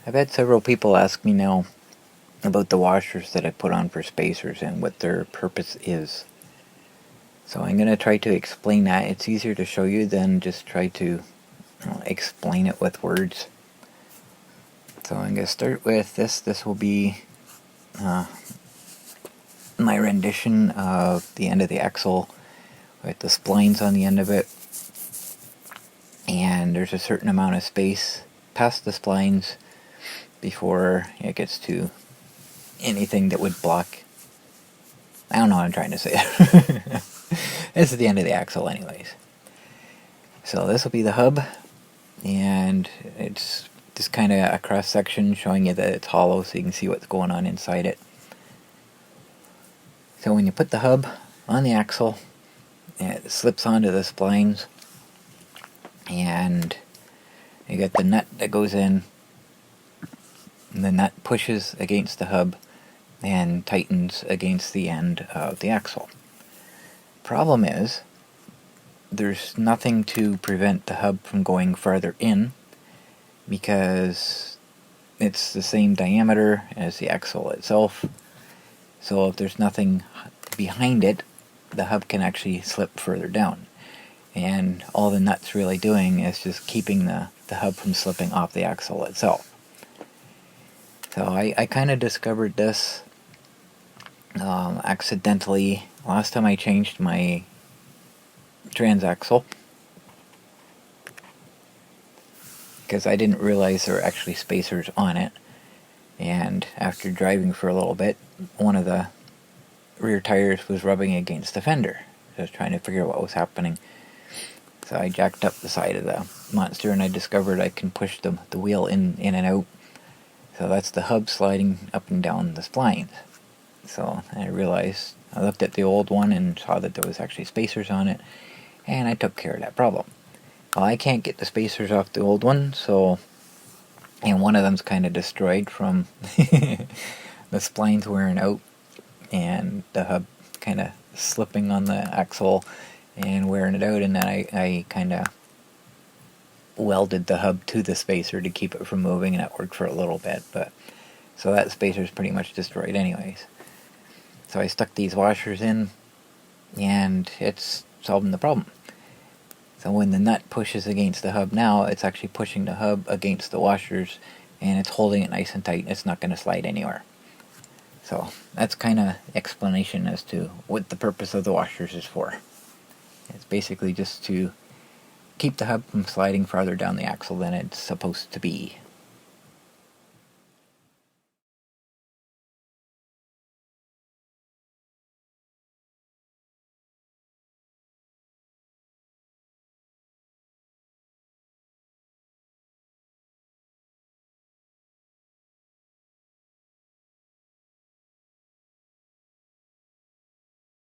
I've had several people ask me now about the washers that I put on for spacers and what their purpose is. So I'm going to try to explain that. It's easier to show you than just try to explain it with words. So I'm going to start with this. This will be my rendition of the end of the axle with the splines on the end of it. And there's a certain amount of space past the splines before it gets to anything that would block. I don't know what I'm trying to say. This is the end of the axle anyways. So this will be the hub, and it's just kind of a cross section showing you that it's hollow so you can see what's going on inside it. So when you put the hub on the axle, it slips onto the splines, and you got the nut that goes in, and the nut pushes against the hub and tightens against the end of the axle. Problem is, there's nothing to prevent the hub from going farther in because it's the same diameter as the axle itself. So if there's nothing behind it, the hub can actually slip further down. And all the nut's really doing is just keeping the hub from slipping off the axle itself. So I kind of discovered this accidentally last time I changed my transaxle, because I didn't realize there were actually spacers on it. And after driving for a little bit, one of the rear tires was rubbing against the fender. I was trying to figure out what was happening. So I jacked up the side of the monster, and I discovered I can push the wheel in and out. So that's the hub sliding up and down the splines. So I realized, I looked at the old one and saw that there was actually spacers on it, and I took care of that problem. Well, I can't get the spacers off the old one, and one of them's kind of destroyed from the splines wearing out and the hub kind of slipping on the axle and wearing it out, and then I kind of welded the hub to the spacer to keep it from moving, and that worked for a little bit, but so that spacer's pretty much destroyed anyways. So I stuck these washers in, and it's solving the problem. So when the nut pushes against the hub now, it's actually pushing the hub against the washers, and it's holding it nice and tight, and it's not going to slide anywhere. So that's kind of explanation as to what the purpose of the washers is for. It's basically just to keep the hub from sliding farther down the axle than it's supposed to be.